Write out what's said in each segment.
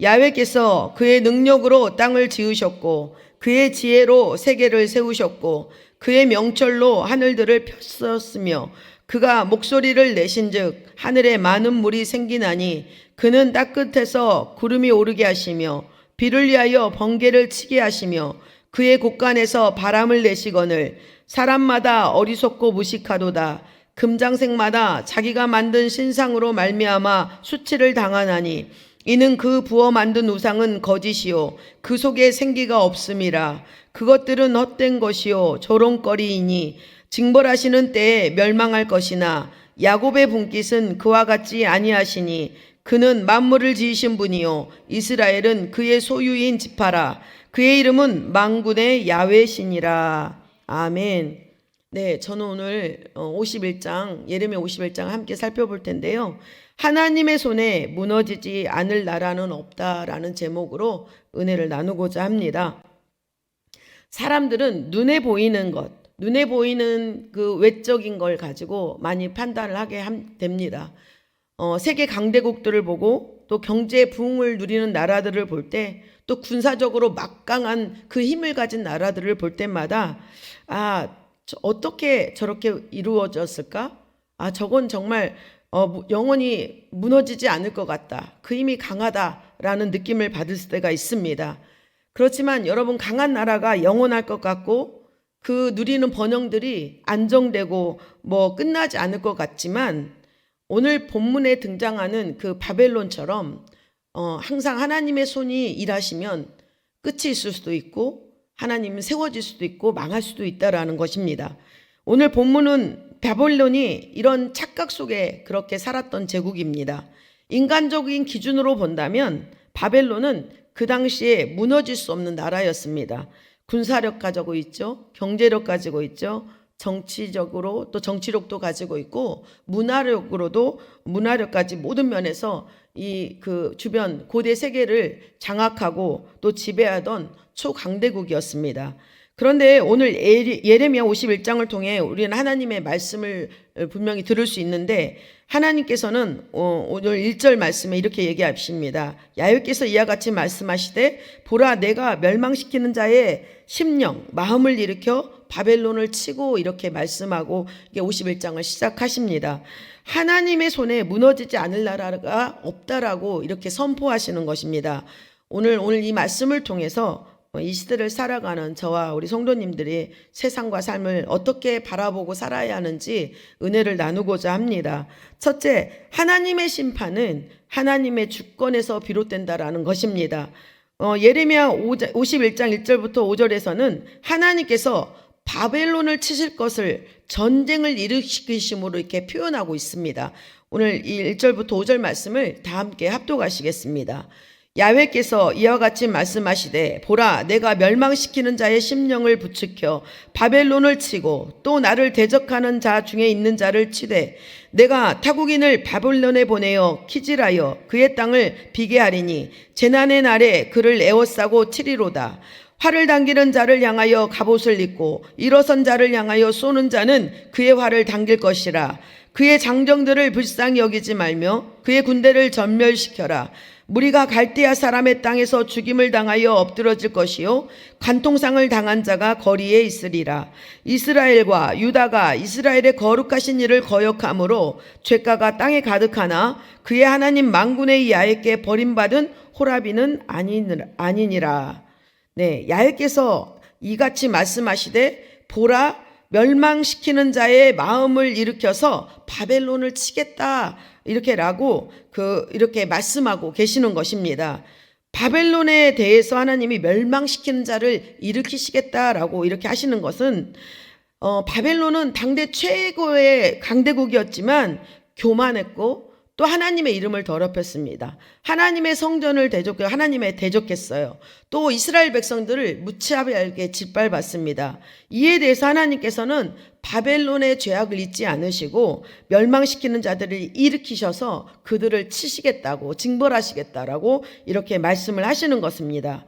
야훼께서 그의 능력으로 땅을 지으셨고 그의 지혜로 세계를 세우셨고 그의 명철로 하늘들을 폈었으며 그가 목소리를 내신즉 하늘에 많은 물이 생기나니 그는 땅끝에서 구름이 오르게 하시며 비를 위하여 번개를 치게 하시며 그의 곳간에서 바람을 내시거늘 사람마다 어리석고 무식하도다. 금장색마다 자기가 만든 신상으로 말미암아 수치를 당하나니 이는 그 부어 만든 우상은 거짓이요 그 속에 생기가 없음이라. 그것들은 헛된 것이요 조롱거리이니 징벌하시는 때에 멸망할 것이나 야곱의 분깃은 그와 같지 아니하시니 그는 만물을 지으신 분이요 이스라엘은 그의 소유인 지파라. 그의 이름은 만군의 야훼시니라. 아멘. 네, 저는 오늘 51장 예레미야 51장 함께 살펴볼 텐데요. 하나님의 손에 무너지지 않을 나라는 없다라는 제목으로 은혜를 나누고자 합니다. 사람들은 눈에 보이는 것, 눈에 보이는 그 외적인 걸 가지고 많이 판단을 하게 됩니다. 세계 강대국들을 보고 또 경제 부흥을 누리는 나라들을 볼 때 또 군사적으로 막강한 그 힘을 가진 나라들을 볼 때마다 어떻게 저렇게 이루어졌을까? 저건 정말 영원히 무너지지 않을 것 같다. 그 힘이 강하다라는 느낌을 받을 때가 있습니다. 그렇지만 여러분, 강한 나라가 영원할 것 같고 그 누리는 번영들이 안정되고 끝나지 않을 것 같지만 오늘 본문에 등장하는 그 바벨론처럼 항상 하나님의 손이 일하시면 끝이 있을 수도 있고 하나님은 세워질 수도 있고 망할 수도 있다라는 것입니다. 오늘 본문은 바벨론이 이런 착각 속에 그렇게 살았던 제국입니다. 인간적인 기준으로 본다면 바벨론은 그 당시에 무너질 수 없는 나라였습니다. 군사력 가지고 있죠. 경제력 가지고 있죠. 정치적으로 또 정치력도 가지고 있고 문화력까지 모든 면에서 그 주변 고대 세계를 장악하고 또 지배하던 초강대국이었습니다. 그런데 오늘 예레미야 51장을 통해 우리는 하나님의 말씀을 분명히 들을 수 있는데 하나님께서는 오늘 1절 말씀에 이렇게 얘기하십니다. 야훼께서 이와 같이 말씀하시되 보라 내가 멸망시키는 자의 심령 마음을 일으켜 바벨론을 치고 이렇게 말씀하고 51장을 시작하십니다. 하나님의 손에 무너지지 않을 나라가 없다라고 이렇게 선포하시는 것입니다. 오늘 이 말씀을 통해서 이 시대를 살아가는 저와 우리 성도님들이 세상과 삶을 어떻게 바라보고 살아야 하는지 은혜를 나누고자 합니다. 첫째, 하나님의 심판은 하나님의 주권에서 비롯된다라는 것입니다. 예레미야 51장 1절부터 5절에서는 하나님께서 바벨론을 치실 것을 전쟁을 일으키심으로 이렇게 표현하고 있습니다. 오늘 이 1절부터 5절 말씀을 다 함께 합독하시겠습니다. 야훼께서 이와 같이 말씀하시되 보라 내가 멸망시키는 자의 심령을 부추겨 바벨론을 치고 또 나를 대적하는 자 중에 있는 자를 치되 내가 타국인을 바벨론에 보내어 키질하여 그의 땅을 비게 하리니 재난의 날에 그를 에워싸고 치리로다. 활을 당기는 자를 향하여 갑옷을 입고 일어선 자를 향하여 쏘는 자는 그의 활을 당길 것이라. 그의 장정들을 불쌍히 여기지 말며 그의 군대를 전멸시켜라. 무리가 갈대아 사람의 땅에서 죽임을 당하여 엎드러질 것이요 관통상을 당한 자가 거리에 있으리라. 이스라엘과 유다가 이스라엘의 거룩하신 일을 거역함으로 죄가가 땅에 가득하나 그의 하나님 만군의 야훼께 버림받은 호라비는 아니니라. 네, 야훼께서 이같이 말씀하시되 보라 멸망시키는 자의 마음을 일으켜서 바벨론을 치겠다 이렇게 말씀하고 계시는 것입니다. 바벨론에 대해서 하나님이 멸망시키는 자를 일으키시겠다라고 이렇게 하시는 것은 바벨론은 당대 최고의 강대국이었지만 교만했고 또 하나님의 이름을 더럽혔습니다. 하나님의 성전을 하나님에 대적했어요. 또 이스라엘 백성들을 무차별하게 짓밟았습니다. 이에 대해서 하나님께서는 바벨론의 죄악을 잊지 않으시고 멸망시키는 자들을 일으키셔서 그들을 치시겠다고 징벌하시겠다라고 이렇게 말씀을 하시는 것입니다.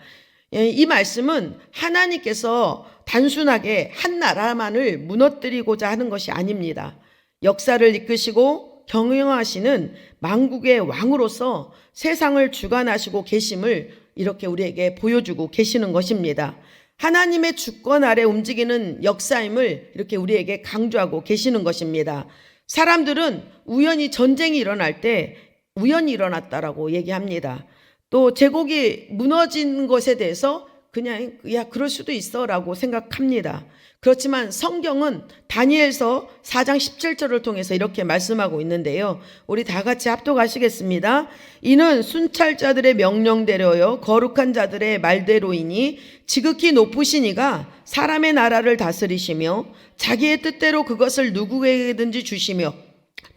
이 말씀은 하나님께서 단순하게 한 나라만을 무너뜨리고자 하는 것이 아닙니다. 역사를 이끄시고 경영하시는 만국의 왕으로서 세상을 주관하시고 계심을 이렇게 우리에게 보여주고 계시는 것입니다. 하나님의 주권 아래 움직이는 역사임을 이렇게 우리에게 강조하고 계시는 것입니다. 사람들은 우연히 전쟁이 일어날 때 우연히 일어났다라고 얘기합니다. 또 제국이 무너진 것에 대해서 그냥 야 그럴 수도 있어라고 생각합니다. 그렇지만 성경은 다니엘서 4장 17절을 통해서 이렇게 말씀하고 있는데요. 우리 다 같이 합독하시겠습니다. 이는 순찰자들의 명령대로요 거룩한 자들의 말대로이니 지극히 높으신 이가 사람의 나라를 다스리시며 자기의 뜻대로 그것을 누구에게든지 주시며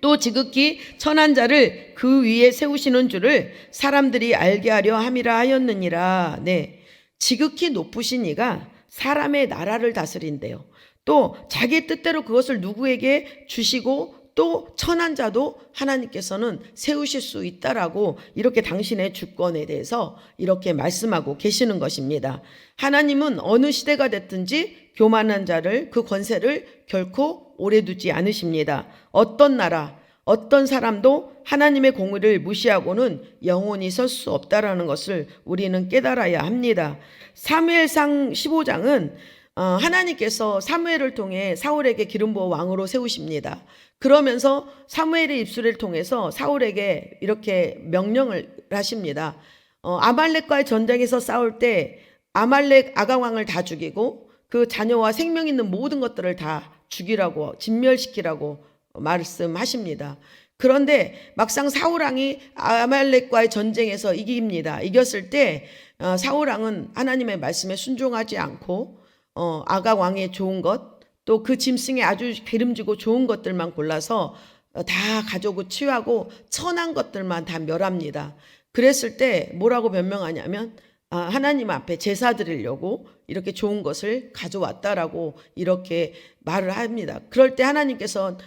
또 지극히 천한 자를 그 위에 세우시는 줄을 사람들이 알게 하려 함이라 하였느니라. 네, 지극히 높으신 이가 사람의 나라를 다스린대요. 또 자기 뜻대로 그것을 누구에게 주시고 또 천한 자도 하나님께서는 세우실 수 있다라고 이렇게 당신의 주권에 대해서 이렇게 말씀하고 계시는 것입니다. 하나님은 어느 시대가 됐든지 교만한 자를 그 권세를 결코 오래 두지 않으십니다. 어떤 나라, 어떤 사람도 하나님의 공의를 무시하고는 영원히 설 수 없다라는 것을 우리는 깨달아야 합니다. 사무엘상 15장은 하나님께서 사무엘을 통해 사울에게 기름 부어 왕으로 세우십니다. 그러면서 사무엘의 입술을 통해서 사울에게 이렇게 명령을 하십니다. 아말렉과의 전쟁에서 싸울 때 아말렉 아가왕을 다 죽이고 그 자녀와 생명 있는 모든 것들을 다 죽이라고 진멸시키라고 말씀하십니다. 그런데 막상 사울왕이 아말렉과의 전쟁에서 이깁니다. 이겼을 때 사울왕은 하나님의 말씀에 순종하지 않고 아가왕의 좋은 것 또 그 짐승에 아주 기름지고 좋은 것들만 골라서 다 가져오고 취하고 천한 것들만 다 멸합니다. 그랬을 때 뭐라고 변명하냐면 하나님 앞에 제사 드리려고 이렇게 좋은 것을 가져왔다라고 이렇게 말을 합니다. 그럴 때 하나님께서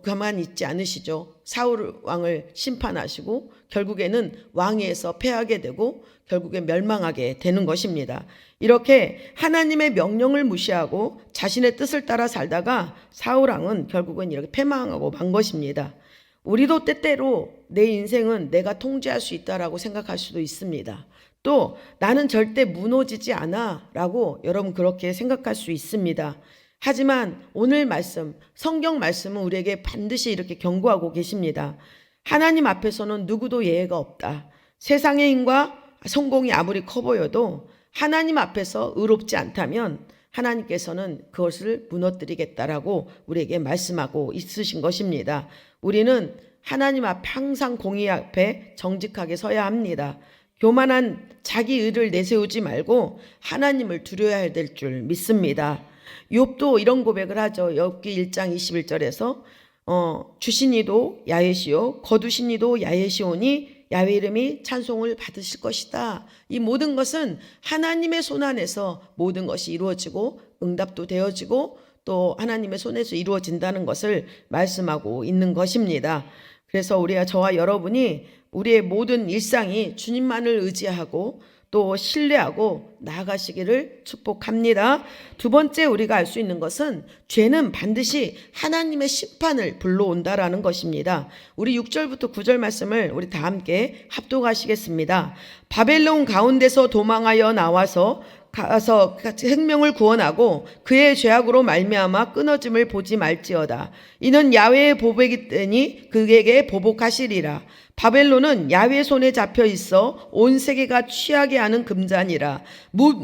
가만히 있지 않으시죠. 사울 왕을 심판하시고 결국에는 왕위에서 패하게 되고 결국에 멸망하게 되는 것입니다. 이렇게 하나님의 명령을 무시하고 자신의 뜻을 따라 살다가 사울 왕은 결국은 이렇게 패망하고 만 것입니다. 우리도 때때로 내 인생은 내가 통제할 수 있다라고 생각할 수도 있습니다. 또 나는 절대 무너지지 않아 라고 여러분 그렇게 생각할 수 있습니다. 하지만 오늘 말씀, 성경 말씀은 우리에게 반드시 이렇게 경고하고 계십니다. 하나님 앞에서는 누구도 예외가 없다. 세상의 힘과 성공이 아무리 커 보여도 하나님 앞에서 의롭지 않다면 하나님께서는 그것을 무너뜨리겠다라고 우리에게 말씀하고 있으신 것입니다. 우리는 하나님 앞 항상 공의 앞에 정직하게 서야 합니다. 교만한 자기 의를 내세우지 말고 하나님을 두려워야 될 줄 믿습니다. 욥도 이런 고백을 하죠. 욥기 1장 21절에서 주신 이도 야훼시오 거두신 이도 야훼시오니 야훼 이름이 찬송을 받으실 것이다. 이 모든 것은 하나님의 손 안에서 모든 것이 이루어지고 응답도 되어지고 또 하나님의 손에서 이루어진다는 것을 말씀하고 있는 것입니다. 그래서 저와 여러분이 우리의 모든 일상이 주님만을 의지하고 또 신뢰하고 나아가시기를 축복합니다. 두 번째 우리가 알 수 있는 것은 죄는 반드시 하나님의 심판을 불러온다라는 것입니다. 우리 6절부터 9절 말씀을 우리 다 함께 합독하시겠습니다. 바벨론 가운데서 도망하여 나와서 가서 생명을 구원하고 그의 죄악으로 말미암아 끊어짐을 보지 말지어다. 이는 야훼의 보복이니 그에게 보복하시리라. 바벨론은 야훼 손에 잡혀 있어 온 세계가 취하게 하는 금잔이라.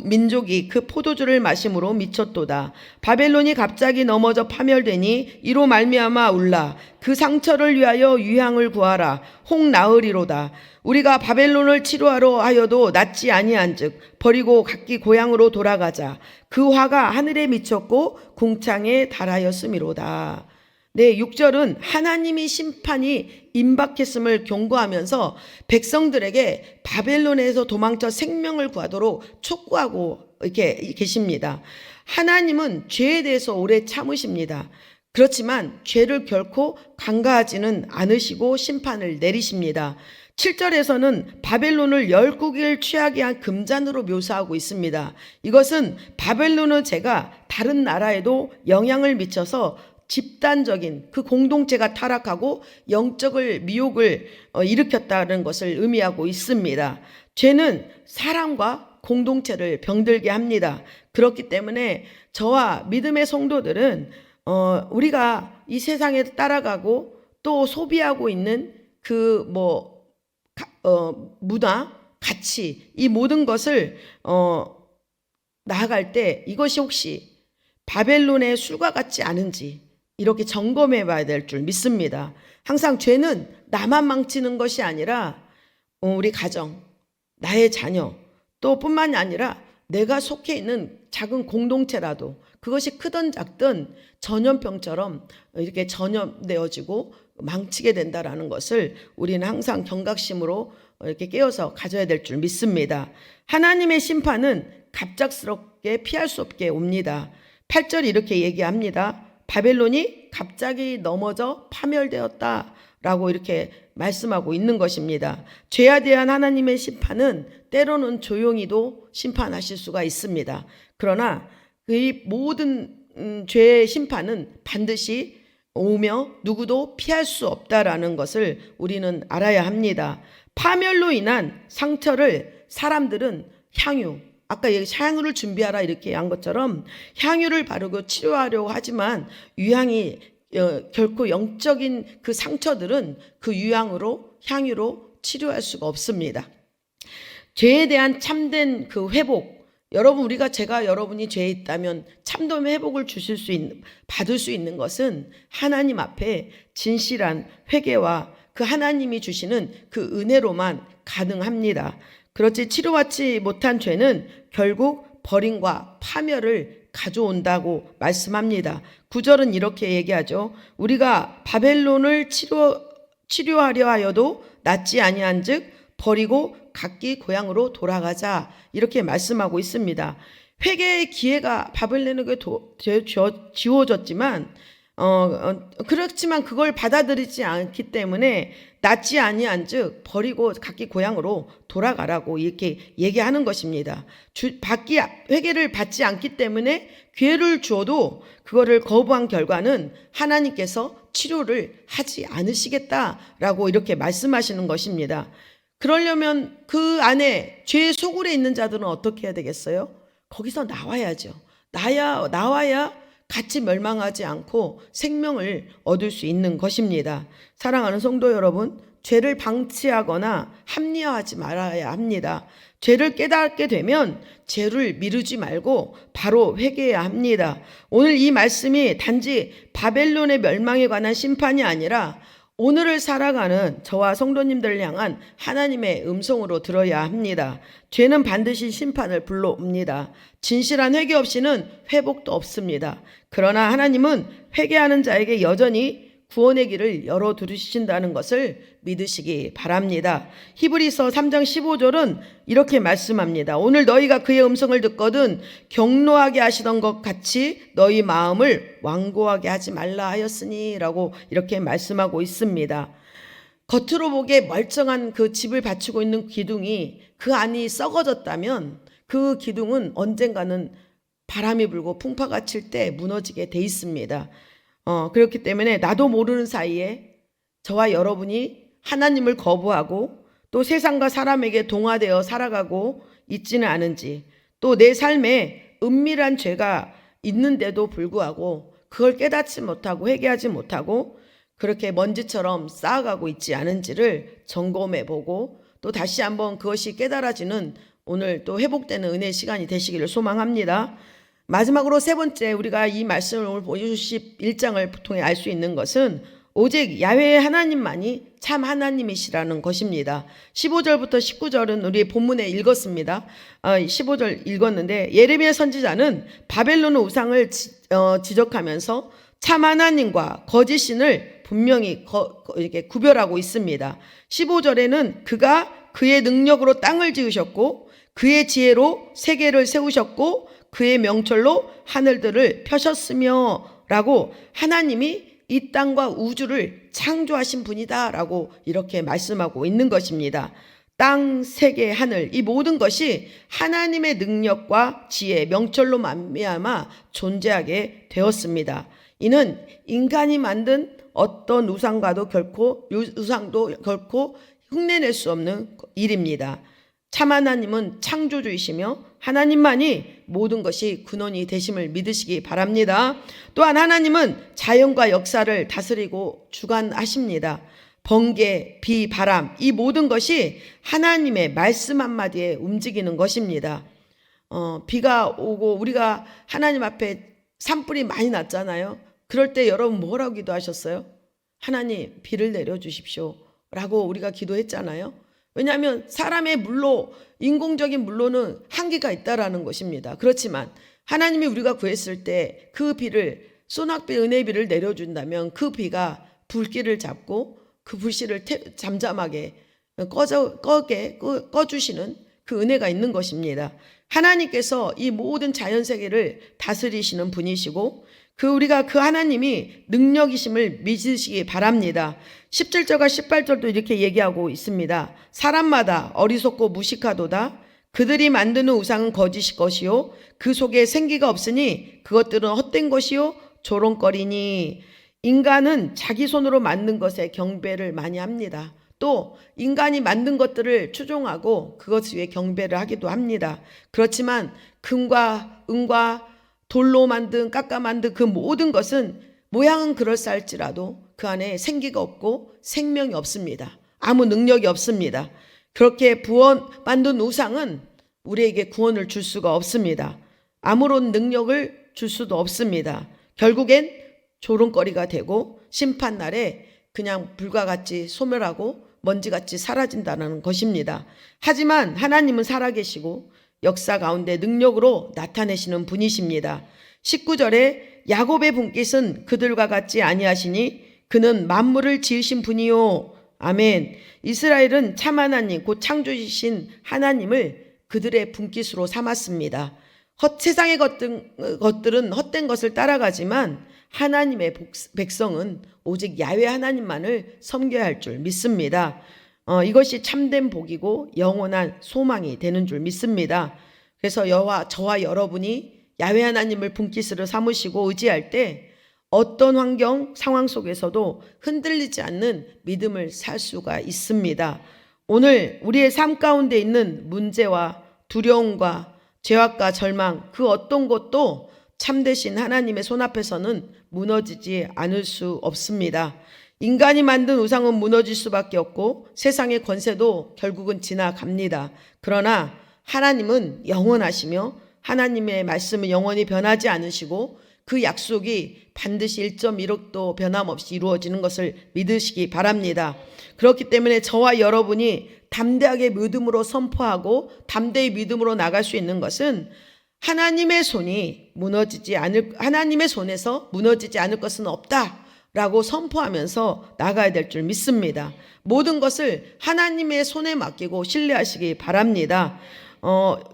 민족이 그 포도주를 마심으로 미쳤도다. 바벨론이 갑자기 넘어져 파멸되니 이로 말미암아 울라. 그 상처를 위하여 유향을 구하라. 혹 나으리로다. 우리가 바벨론을 치료하러 하여도 낫지 아니한즉 버리고 각기 고향으로 돌아가자. 그 화가 하늘에 미쳤고 궁창에 달하였음이로다. 네, 6절은 하나님이 심판이 임박했음을 경고하면서 백성들에게 바벨론에서 도망쳐 생명을 구하도록 촉구하고 이렇게 계십니다. 하나님은 죄에 대해서 오래 참으십니다. 그렇지만 죄를 결코 간과하지는 않으시고 심판을 내리십니다. 7절에서는 바벨론을 열국을 취하게 한 금잔으로 묘사하고 있습니다. 이것은 바벨론의 죄가 다른 나라에도 영향을 미쳐서 집단적인 그 공동체가 타락하고 영적을 미혹을 일으켰다는 것을 의미하고 있습니다. 죄는 사람과 공동체를 병들게 합니다. 그렇기 때문에 저와 믿음의 성도들은 우리가 이 세상에 따라가고 또 소비하고 있는 그 문화, 가치, 이 모든 것을 나아갈 때 이것이 혹시 바벨론의 술과 같지 않은지 이렇게 점검해 봐야 될 줄 믿습니다. 항상 죄는 나만 망치는 것이 아니라 우리 가정, 나의 자녀, 또 뿐만이 아니라 내가 속해 있는 작은 공동체라도 그것이 크든 작든 전염병처럼 이렇게 전염되어지고 망치게 된다라는 것을 우리는 항상 경각심으로 이렇게 깨어서 가져야 될 줄 믿습니다. 하나님의 심판은 갑작스럽게 피할 수 없게 옵니다. 8절 이렇게 얘기합니다. 바벨론이 갑자기 넘어져 파멸되었다라고 이렇게 말씀하고 있는 것입니다. 죄에 대한 하나님의 심판은 때로는 조용히도 심판하실 수가 있습니다. 그러나 이 모든 죄의 심판은 반드시 오며 누구도 피할 수 없다라는 것을 우리는 알아야 합니다. 파멸로 인한 상처를 사람들은 향유, 아까 향유를 준비하라 이렇게 한 것처럼 향유를 바르고 치료하려고 하지만 유향이 결코 영적인 그 상처들은 그 향유로 치료할 수가 없습니다. 죄에 대한 참된 그 회복, 제가 여러분이 죄에 있다면 참된 회복을 받을 수 있는 것은 하나님 앞에 진실한 회개와 그 하나님이 주시는 그 은혜로만 가능합니다. 그렇지 치료받지 못한 죄는 결국 버림과 파멸을 가져온다고 말씀합니다. 9절은 이렇게 얘기하죠. 우리가 바벨론을 치료하려 하여도 낫지 아니한즉 버리고 각기 고향으로 돌아가자 이렇게 말씀하고 있습니다. 회개의 기회가 바벨론에게 지워졌지만 그렇지만 그걸 받아들이지 않기 때문에 낫지 아니한즉 버리고 각기 고향으로 돌아가라고 이렇게 얘기하는 것입니다. 회개를 받지 않기 때문에 기회를 주어도 그거를 거부한 결과는 하나님께서 치료를 하지 않으시겠다라고 이렇게 말씀하시는 것입니다. 그러려면 그 안에 죄의 소굴에 있는 자들은 어떻게 해야 되겠어요? 거기서 나와야죠. 나와야 같이 멸망하지 않고 생명을 얻을 수 있는 것입니다. 사랑하는 성도 여러분, 죄를 방치하거나 합리화하지 말아야 합니다. 죄를 깨닫게 되면 죄를 미루지 말고 바로 회개해야 합니다. 오늘 이 말씀이 단지 바벨론의 멸망에 관한 심판이 아니라 오늘을 살아가는 저와 성도님들을 향한 하나님의 음성으로 들어야 합니다. 죄는 반드시 심판을 불러옵니다. 진실한 회개 없이는 회복도 없습니다. 그러나 하나님은 회개하는 자에게 여전히 구원의 길을 열어두신다는 것을 믿으시기 바랍니다. 히브리서 3장 15절은 이렇게 말씀합니다. 오늘 너희가 그의 음성을 듣거든 경노하게 하시던 것 같이 너희 마음을 완고하게 하지 말라 하였으니 라고 이렇게 말씀하고 있습니다. 겉으로 보기에 멀쩡한 그 집을 받치고 있는 기둥이 그 안이 썩어졌다면 그 기둥은 언젠가는 바람이 불고 풍파가 칠 때 무너지게 돼 있습니다. 그렇기 때문에 나도 모르는 사이에 저와 여러분이 하나님을 거부하고 또 세상과 사람에게 동화되어 살아가고 있지는 않은지, 또 내 삶에 은밀한 죄가 있는데도 불구하고 그걸 깨닫지 못하고 회개하지 못하고 그렇게 먼지처럼 쌓아가고 있지 않은지를 점검해 보고 또 다시 한번 그것이 깨달아지는 오늘 또 회복되는 은혜의 시간이 되시기를 소망합니다. 마지막으로 세 번째, 우리가 이 말씀을 오늘 51장을 통해 알 수 있는 것은 오직 야훼 하나님만이 참 하나님이시라는 것입니다. 15절부터 19절은 우리 본문에 읽었습니다. 15절 읽었는데 예레미야 선지자는 바벨론의 우상을 지적하면서 참 하나님과 거짓 신을 분명히 이렇게 구별하고 있습니다. 15절에는 그가 그의 능력으로 땅을 지으셨고 그의 지혜로 세계를 세우셨고 그의 명철로 하늘들을 펴셨으며 라고 하나님이 이 땅과 우주를 창조하신 분이다 라고 이렇게 말씀하고 있는 것입니다. 땅, 세계, 하늘 이 모든 것이 하나님의 능력과 지혜, 명철로 말미암아 존재하게 되었습니다. 이는 인간이 만든 어떤 우상도 결코 흉내낼 수 없는 일입니다. 참 하나님은 창조주이시며 하나님만이 모든 것이 근원이 되심을 믿으시기 바랍니다. 또한 하나님은 자연과 역사를 다스리고 주관하십니다. 번개, 비, 바람, 이 모든 것이 하나님의 말씀 한마디에 움직이는 것입니다. 비가 오고 우리가 하나님 앞에 산불이 많이 났잖아요. 그럴 때 여러분 뭐라고 기도하셨어요? 하나님, 비를 내려주십시오 라고 우리가 기도했잖아요. 왜냐하면 사람의 물로, 인공적인 물로는 한계가 있다라는 것입니다. 그렇지만 하나님이 우리가 구했을 때 그 비를, 소낙비 은혜의 비를 내려준다면 그 비가 불길을 잡고 그 불씨를 잠잠하게 꺼주시는 그 은혜가 있는 것입니다. 하나님께서 이 모든 자연세계를 다스리시는 분이시고 우리가 그 하나님이 능력이심을 믿으시기 바랍니다. 17절과 18절도 이렇게 얘기하고 있습니다. 사람마다 어리석고 무식하도다. 그들이 만드는 우상은 거짓일 것이요 그 속에 생기가 없으니 그것들은 헛된 것이요 조롱거리니. 인간은 자기 손으로 만든 것에 경배를 많이 합니다. 또 인간이 만든 것들을 추종하고 그것 위에 경배를 하기도 합니다. 그렇지만 금과 은과 돌로 만든 깎아 만든 그 모든 것은 모양은 그럴싸할지라도 그 안에 생기가 없고 생명이 없습니다. 아무 능력이 없습니다. 그렇게 만든 우상은 우리에게 구원을 줄 수가 없습니다. 아무런 능력을 줄 수도 없습니다. 결국엔 조롱거리가 되고 심판날에 그냥 불과 같이 소멸하고 먼지같이 사라진다는 것입니다. 하지만 하나님은 살아계시고 역사 가운데 능력으로 나타내시는 분이십니다. 19절에 야곱의 분깃은 그들과 같지 아니하시니 그는 만물을 지으신 분이요. 아멘. 이스라엘은 참 하나님 곧 창조주신 하나님을 그들의 분깃으로 삼았습니다. 세상의 것들은 헛된 것을 따라가지만 하나님의 백성은 오직 야훼 하나님만을 섬겨야 할 줄 믿습니다. 이것이 참된 복이고 영원한 소망이 되는 줄 믿습니다. 그래서 저와 여러분이 야훼 하나님을 분깃으로 삼으시고 의지할 때 어떤 환경, 상황 속에서도 흔들리지 않는 믿음을 살 수가 있습니다. 오늘 우리의 삶 가운데 있는 문제와 두려움과 죄악과 절망, 그 어떤 것도 참되신 하나님의 손 앞에서는 무너지지 않을 수 없습니다. 인간이 만든 우상은 무너질 수밖에 없고 세상의 권세도 결국은 지나갑니다. 그러나 하나님은 영원하시며 하나님의 말씀은 영원히 변하지 않으시고 그 약속이 반드시 1.1억도 변함없이 이루어지는 것을 믿으시기 바랍니다. 그렇기 때문에 저와 여러분이 담대하게 믿음으로 선포하고 담대히 믿음으로 나갈 수 있는 것은 하나님의 손에서 무너지지 않을 것은 없다라고 선포하면서 나가야 될 줄 믿습니다. 모든 것을 하나님의 손에 맡기고 신뢰하시기 바랍니다.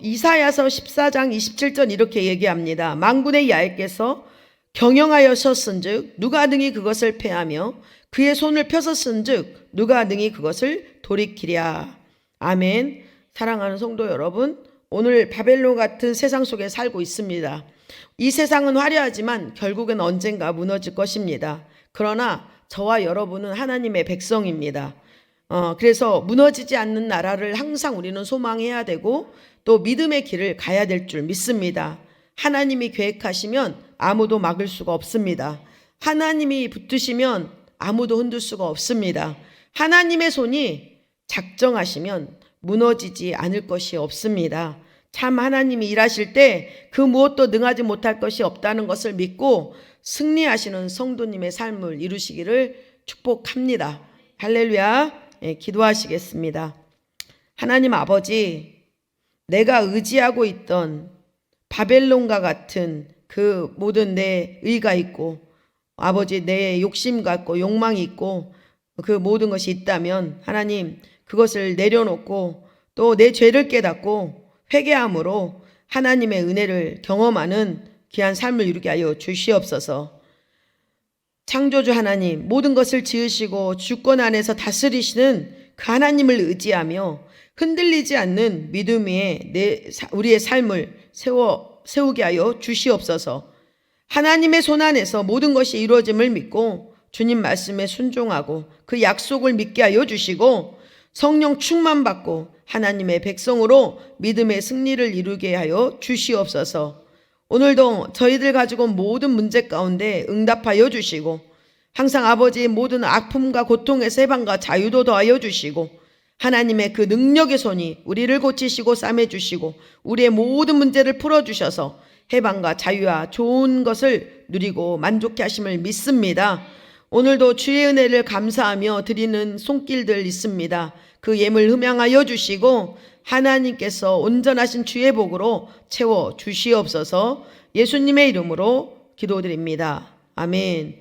이사야서 14장 27절 이렇게 얘기합니다. 만군의 야훼께서 경영하여셨은즉 누가 능히 그것을 패하며 그의 손을 펴섰은즉 누가 능히 그것을 돌이키랴. 아멘. 사랑하는 성도 여러분, 오늘 바벨론 같은 세상 속에 살고 있습니다. 이 세상은 화려하지만 결국은 언젠가 무너질 것입니다. 그러나 저와 여러분은 하나님의 백성입니다. 그래서 무너지지 않는 나라를 항상 우리는 소망해야 되고 또 믿음의 길을 가야 될 줄 믿습니다. 하나님이 계획하시면 아무도 막을 수가 없습니다. 하나님이 붙드시면 아무도 흔들 수가 없습니다. 하나님의 손이 작정하시면 무너지지 않을 것이 없습니다. 참 하나님이 일하실 때 그 무엇도 능하지 못할 것이 없다는 것을 믿고 승리하시는 성도님의 삶을 이루시기를 축복합니다. 할렐루야. 기도하시겠습니다. 하나님 아버지, 내가 의지하고 있던 바벨론과 같은 그 모든 내 의가 있고 아버지 내 욕심 같고 욕망이 있고 그 모든 것이 있다면 하나님 그것을 내려놓고 또 내 죄를 깨닫고 회개함으로 하나님의 은혜를 경험하는 귀한 삶을 이루게 하여 주시옵소서. 창조주 하나님, 모든 것을 지으시고 주권 안에서 다스리시는 그 하나님을 의지하며 흔들리지 않는 믿음 위에 우리의 삶을 세우게 하여 주시옵소서. 하나님의 손안에서 모든 것이 이루어짐을 믿고 주님 말씀에 순종하고 그 약속을 믿게 하여 주시고 성령 충만받고 하나님의 백성으로 믿음의 승리를 이루게 하여 주시옵소서. 오늘도 저희들 가지고 온 모든 문제 가운데 응답하여 주시고 항상 아버지의 모든 아픔과 고통에서 해방과 자유도 더하여 주시고 하나님의 그 능력의 손이 우리를 고치시고 싸매주시고 우리의 모든 문제를 풀어주셔서 해방과 자유와 좋은 것을 누리고 만족해 하심을 믿습니다. 오늘도 주의 은혜를 감사하며 드리는 손길들 있습니다. 그 예물 흠양하여 주시고 하나님께서 온전하신 주의 복으로 채워 주시옵소서. 예수님의 이름으로 기도드립니다. 아멘.